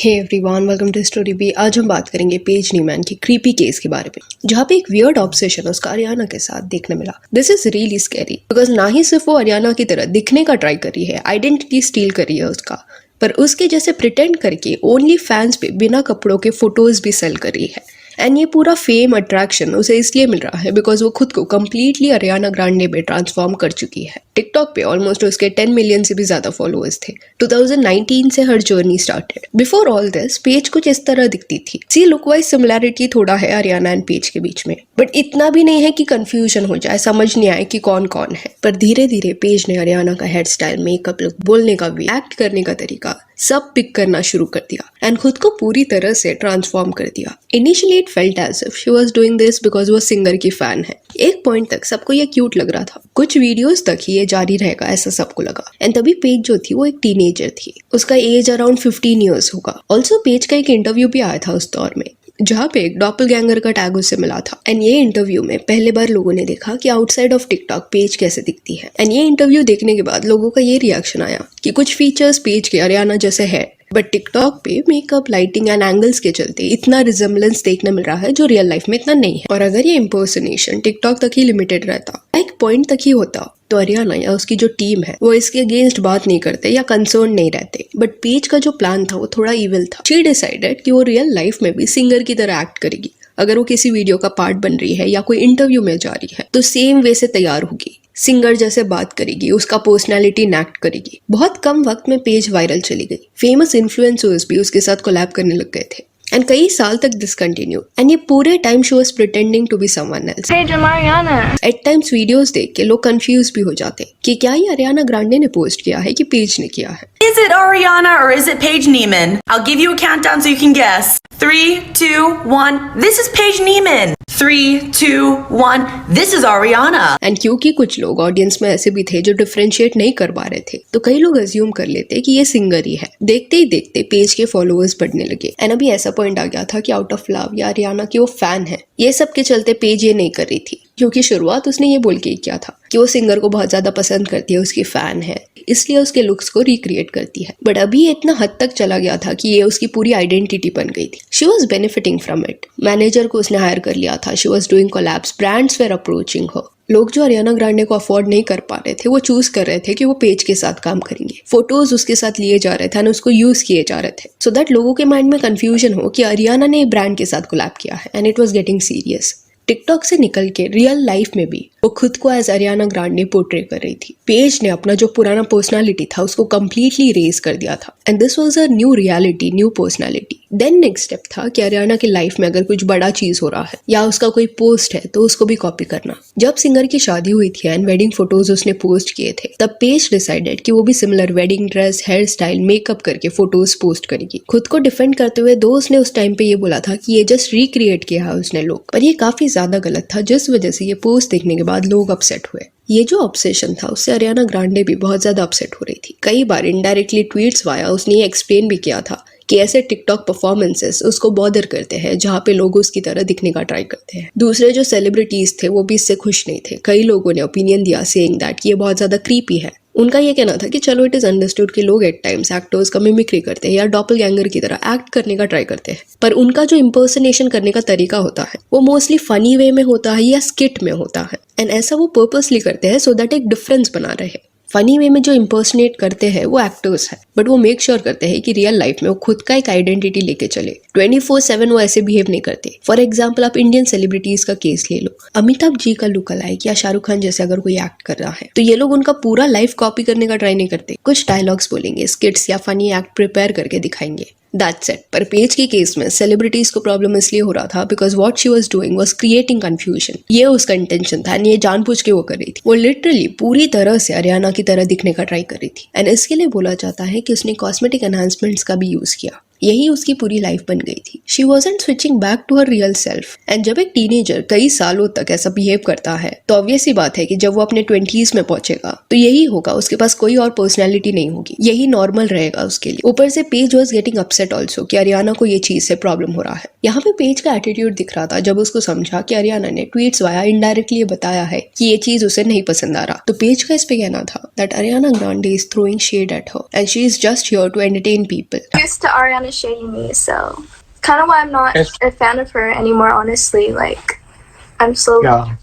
Hey everyone, welcome to story B. आज हम बात करेंगे पेज न्यूमैन की क्रीपी केस के बारे में, जहाँ पे एक वियर्ड ऑब्सेशन उसका अरियाना के साथ देखने मिला। This is really scary because ना ही सिर्फ वो अरियाना की तरह दिखने का ट्राई कर रही है, आइडेंटिटी स्टील कर रही है उसका, पर उसके जैसे प्रिटेंड करके ओनली फैंस पे बिना कपड़ों के फोटोज भी सेल कर रही है। एंड ये पूरा फेम अट्रैक्शन उसे इसलिए मिल रहा है बिकॉज वो खुद को कम्प्लीटली अरियाना ग्रांडे में ट्रांसफॉर्म कर चुकी है। टिकटॉक पे ऑलमोस्ट उसके 10 मिलियन से भी ज्यादा फॉलोअर्स थे। 2019 से हर journey started. Before all this page कुछ इस तरह दिखती थी। सी लुक वाइज सिमिलैरिटी थोड़ा है अरियाना एंड पेज के बीच में, बट इतना भी नहीं है कि कंफ्यूजन हो जाए, समझ नहीं आए कि कौन कौन है। पर धीरे धीरे पेज ने अरियाना का हेयर स्टाइल, मेकअप लुक, बोलने का वे, एक्ट करने का तरीका सब पिक करना शुरू कर दिया एंड खुद को पूरी तरह से ट्रांसफॉर्म कर दिया। Initially it felt as if she was doing this because वो सिंगर की फैन है। एक पॉइंट तक सबको ये क्यूट लग रहा था, कुछ वीडियोस तक ही ये जारी रहेगा ऐसा सबको लगा। एंड तभी पेज जो थी वो एक टीनेजर थी, उसका एज अराउंड 15 ईयर्स होगा। ऑल्सो पेज का एक इंटरव्यू भी आया था उस दौर में, जहाँ पे एक डॉपलगैंगर का टैग उससे मिला था। एंड ये इंटरव्यू में पहले बार लोगों ने देखा कि आउटसाइड ऑफ टिकटॉक पेज कैसे दिखती है। एंड ये इंटरव्यू देखने के बाद लोगों का ये रिएक्शन आया कि कुछ फीचर्स पेज के अरियाना जैसे है, बट टिकटॉक पे मेकअप, लाइटिंग एंड एंगल्स के चलते इतना रिजेम्बलेंस देखने मिल रहा है जो रियल लाइफ में इतना नहीं है। और अगर ये इम्पर्सनेशन टिकटॉक तक ही लिमिटेड रहता, एक पॉइंट तक ही होता, तो अरियाना या उसकी जो टीम है वो इसके अगेंस्ट बात नहीं करते या कंसर्न नहीं रहते। बट पेज का जो प्लान था वो थोड़ा इविल था। शी डिसाइडेड कि वो रियल लाइफ में भी सिंगर की तरह एक्ट करेगी। अगर वो किसी वीडियो का पार्ट बन रही है या कोई इंटरव्यू में जा रही है तो सेम वे से तैयार होगी, सिंगर जैसे बात करेगी, उसका पर्सनैलिटी एक्ट करेगी। बहुत कम वक्त में पेज वायरल चली गई। फेमस इन्फ्लुएंसर्स भी उसके साथ कोलैब करने लग गए थे एंड कई साल तक दिस कंटिन्यू। एंड ये पूरे time she was pretending to be someone else. At times videos देख के लोग कंफ्यूज भी हो जाते कि क्या ये अरियाना ग्रांडे ने पोस्ट किया है कि पेज ने किया है। Is it Ariana or is it Paige Neiman? I'll give you a countdown so you can guess. 3, 2, 1. This is Paige Neiman. 3, 2, 1. This is Ariana. And क्योंकि कुछ लोग ऑडियंस में ऐसे भी थे जो डिफरेंशिएट नहीं कर पा रहे थे, तो कई लोग अज्यूम कर लेते कि ये सिंगर ही है। देखते ही देखते पेज के फॉलोअर्स बढ़ने लगे। एंड अभी ऐसा पॉइंट आ गया था कि आउट ऑफ लव या अरियाना की वो फैन है, ये सब के चलते पेज ये नहीं कर रही थी, क्योंकि शुरुआत उसने ये बोल के किया था कि वो सिंगर को बहुत ज्यादा पसंद करती है, उसकी फैन है, इसलिए उसके लुक्स को रिक्रिएट करती है। बट अभी ये इतना हद तक चला गया था कि ये उसकी पूरी आइडेंटिटी बन गई थी। She was benefiting from it. Manager को उसने हायर कर लिया था, she was doing collabs, brands were approaching her. लोग जो अरियाना ग्रांडे को अफोर्ड नहीं कर पा रहे थे वो चूज कर रहे थे कि वो पेज के साथ काम करेंगे। फोटोज उसके साथ लिए जा रहे थे और उसको यूज किए जा रहे थे, सो दैट लोगों के माइंड में कंफ्यूजन हो कि अरियाना ने ब्रांड के साथ कोलैब किया है। And it was getting serious. TikTok से निकल के रियल लाइफ में भी वो खुद को एज अरियाना ग्रांडे पोर्ट्रे कर रही थी। पेज ने अपना जो पुराना पर्सनालिटी था उसको कम्प्लीटली रेज कर दिया था and this was a new reality, new personality. Then next step था कि अरियाना की लाइफ में अगर कुछ बड़ा चीज हो रहा है या उसका कोई पोस्ट है तो उसको भी कॉपी करना। जब सिंगर की शादी हुई थी एंड वेडिंग फोटोज उसने पोस्ट किए थे, तब पेज डिसाइडेड कि वो भी similar wedding dress, hair style, makeup करके फोटोज पोस्ट करेगी। खुद को डिफेंड करते हुए दो उसने उस टाइम पे ये बोला था कि ये जस्ट रिक्रिएट किया है उसने लोग, पर ये काफी ज्यादा गलत था, जिस वजह से ये पोस्ट देखने के बाद लोग अपसेट हुए। ये जो ऑब्सेशन था उससे अरियाना ग्रांडे भी बहुत ज्यादा अपसेट हो रही थी। कई बार इनडायरेक्टली ट्वीट्स वाया उसने ये एक्सप्लेन भी किया था कि ऐसे टिकटॉक परफॉर्मेंसेस उसको बॉदर करते हैं जहाँ पे लोग उसकी तरह दिखने का ट्राई करते हैं। दूसरे जो सेलिब्रिटीज थे वो भी इससे खुश नहीं थे। कई लोगों ने ओपिनियन दिया सेइंग दैट ये बहुत ज्यादा क्रीपी है। उनका ये कहना था कि चलो इट इज अंडरस्टूड कि लोग एट टाइम्स एक्टर्स का मिमिक्री करते हैं या डॉपलगैंगर की तरह एक्ट करने का ट्राई करते हैं, पर उनका जो इम्पर्सनेशन करने का तरीका होता है वो मोस्टली फनी वे में होता है या स्किट में होता है। एंड ऐसा वो पर्पसली करते हैं सो दैट एक डिफरेंस बना रहे। फनी वे में जो इम्पर्सनेट करते हैं वो एक्टर्स है, बट वो मेक श्योर करते हैं कि रियल लाइफ में वो खुद का एक आइडेंटिटी लेके चले। 24/7 वो ऐसे बिहेव नहीं करते। फॉर एग्जाम्पल आप इंडियन सेलिब्रिटीज का केस ले लो, अमिताभ जी का लुक अलाइक या शाहरुख खान जैसे अगर कोई एक्ट कर रहा है तो ये लोग उनका पूरा लाइफ कॉपी करने का ट्राई नहीं करते। कुछ डायलॉग्स बोलेंगे, स्किट्स या फनी एक्ट प्रिपेयर करके दिखाएंगे, दैट्स इट। पर पेज की केस में सेलिब्रिटीज को प्रॉब्लम इसलिए हो रहा था because what she was doing was creating confusion. ये उसका इंटेंशन था, ये जानबूझ के वो कर रही थी। वो लिटरली पूरी तरह से अरियाना की तरह दिखने का ट्राई कर रही थी। एंड इसके लिए बोला जाता है कि उसने कॉस्मेटिक एनहांसमेंट्स का भी यूज किया। यही उसकी पूरी लाइफ बन गई थी। She wasn't switching back to her real self. And जब एक टीनेजर कई सालों तक ऐसा बिहेव करता है तो ऑब्वियस ही बात है कि जब वो अपने 20s में पहुंचेगा तो यही होगा, उसके पास कोई और पर्सनैलिटी नहीं होगी, यही नॉर्मल रहेगा उसके लिए। ऊपर से page was getting upset also कि अरियाना को ये चीज से प्रॉब्लम हो रहा है। यहाँ पे पेज का एटीट्यूड दिख रहा था जब उसको समझा कि अरियाना ने ट्वीट्स वाया इनडायरेक्टली बताया है कि ये चीज उसे नहीं पसंद आ रहा। तो पेज का इस पे कहना था that Ariana Grande is throwing shade at her and she is just here to entertain people. Used to Ariana of shady me, so kind of why I'm not Yes. a fan of her anymore, honestly. Like, I'm slowly Yeah.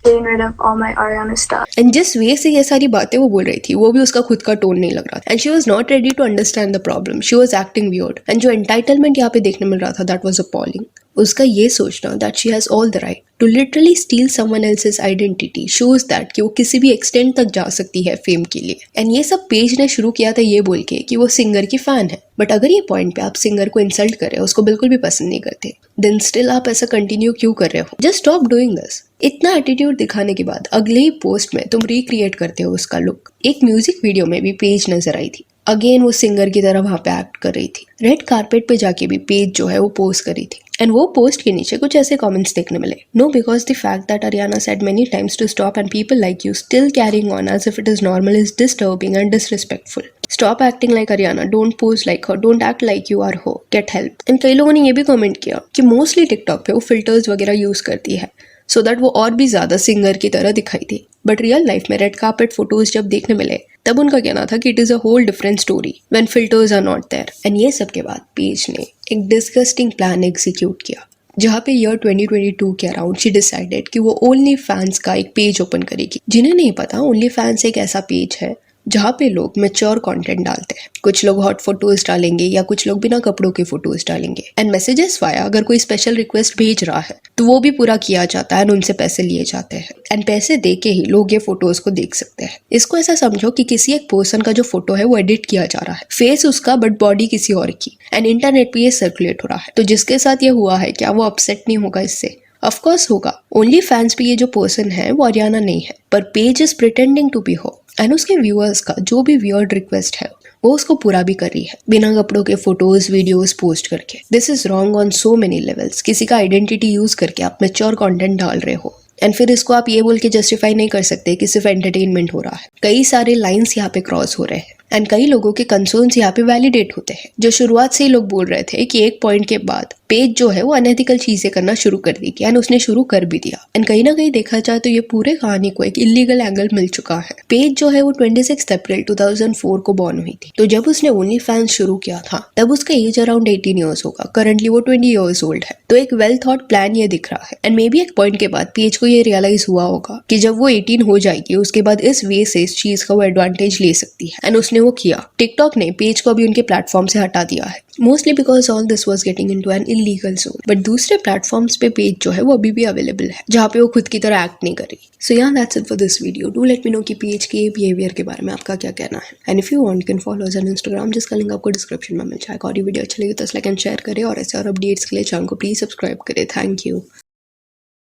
getting rid of all my Ariana stuff. And जिस वे से ये सारी बातें वो बोल रही थी वो भी उसका खुद का टोन नहीं लग रहा था and she was not ready to understand the problem, she was acting weird and जो एंटाइटलमेंट यहाँ पे देखने मिल रहा था दैट वाज अपॉलिंग। उसका ये सोचना that she has all the right to literally steal someone else's identity shows that कि वो किसी भी एक्सटेंट तक जा सकती है फेम के लिए। एंड ये सब पेज ने शुरू किया था ये बोल के कि वो सिंगर की फैन है, बट अगर ये पॉइंट पे आप सिंगर को इंसल्ट कर रहे हो, उसको बिल्कुल भी पसंद नहीं करते, देन स्टिल आप ऐसा कंटिन्यू क्यों कर रहे हो? Just stop doing this. इतना एटीट्यूड दिखाने के बाद अगले ही पोस्ट में तुम रिक्रिएट करते हो उसका लुक। एक म्यूजिक वीडियो में भी पेज नजर आई थी, अगेन वो सिंगर की तरह वहां पे एक्ट कर रही थी। रेड कारपेट पे जाके भी पेज जो है वो पोस्ट करी थी एंड वो पोस्ट के नीचे कुछ ऐसे कमेंट्स देखने मिले, no because the fact that Ariana said many times to stop and people like you still carrying on as if it is normal is disturbing and disrespectful. Stop acting like Ariana, don't post like her, don't act like you are her, get help. And कई लोगों ने ये भी comment किया कि mostly TikTok पे वो filters वगैरह यूज करती है सो दैट वो और भी ज्यादा सिंगर की तरह दिखाई थी, बट रियल लाइफ में रेड कार्पेट फोटोज जब देखने मिले तब उनका कहना था कि it is a whole different story when filters are not there. And ये सब के बाद पेज ने एक डिस्गस्टिंग प्लान एग्जीक्यूट किया जहाँ पे ईयर 2022 के अराउंड शी डिसाइडेड कि वो ओनली फैंस का एक पेज ओपन करेगी। जिन्हें नहीं पता, ओनली फैंस एक ऐसा पेज है जहाँ पे लोग मैच्योर कंटेंट डालते हैं। कुछ लोग हॉट फोटोज डालेंगे या कुछ लोग बिना कपड़ों के फोटोज डालेंगे एंड मैसेजेस वाया अगर कोई स्पेशल रिक्वेस्ट भेज रहा है तो वो भी पूरा किया जाता है एंड उनसे पैसे लिए जाते हैं एंड पैसे दे के ही लोग ये फोटोज को देख सकते हैं। इसको ऐसा समझो कि किसी एक पर्सन का जो फोटो है वो एडिट किया जा रहा है, फेस उसका बट बॉडी किसी और की, एंड इंटरनेट पे ये सर्कुलेट हो रहा है। तो जिसके साथ ये हुआ है क्या वो अपसेट नहीं होगा इससे? ऑफ कोर्स होगा। ओनली फैंस पे ये जो पर्सन है वो अरियाना नहीं है, पर Paige is pretending to be her and उसके व्यूअर्स का जो भी वियर्ड रिक्वेस्ट है वो उसको पूरा भी कर रही है बिना कपड़ों के फोटोज वीडियोस पोस्ट करके। This is wrong on so many levels. किसी का आइडेंटिटी यूज करके आप मैच्योर कंटेंट डाल रहे हो एंड फिर इसको आप ये बोल के जस्टिफाई नहीं कर सकते कि सिर्फ एंटरटेनमेंट हो रहा है। कई सारे लाइंस यहाँ पे क्रॉस हो रहे हैं एंड कई लोगों के कंसर्न्स यहाँ पे वैलिडेट होते हैं। जो शुरुआत से ही लोग बोल रहे थे कि एक पॉइंट के बाद पेज जो है वो अनएथिकल चीजें करना शुरू कर देगी एंड उसने शुरू कर भी दिया। एंड कहीं ना कहीं देखा जाए तो ये पूरे कहानी को एक इलीगल एंगल मिल चुका है। पेज जो है वो 26 अप्रैल 2004 को बॉर्न हुई थी, तो जब उसने ओनली फैंस शुरू किया था तब उसका एज अराउंड 18 ईयर्स होगा। करंटली वो 20 ईयर्स ओल्ड है, तो एक वेल थॉट प्लान ये दिख रहा है। एंड मे बी एक पॉइंट के बाद पेज को ये रियलाइज हुआ होगा कि जब वो 18 हो जाएगी उसके बाद इस वे से इस चीज का वो एडवांटेज ले सकती है एंड उसने वो किया। टिकटॉक ने पेज को अभी उनके प्लेटफॉर्म से हटा दिया है, mostly because all this was getting into an illegal zone. But दूसरे प्लेटफॉर्म्स पे पेज जो है वो अभी भी अवेलेबल है जहाँ पे वो खुद की तरह एक्ट नहीं कर रही। सो या that's it for this video. Do let me know कि पेज के बिहेवियर के बारे में आपका क्या कहना है and if you want you can follow us on Instagram, जिसका लिंक आपको डिस्क्रिप्शन में मिल जाएगा। और ये वीडियो अच्छा लगे तो लाइक एंड शेयर करें और ऐसे और अपडेट्स के लिए चैनल को प्लीज सब्सक्राइब करें। Thank you.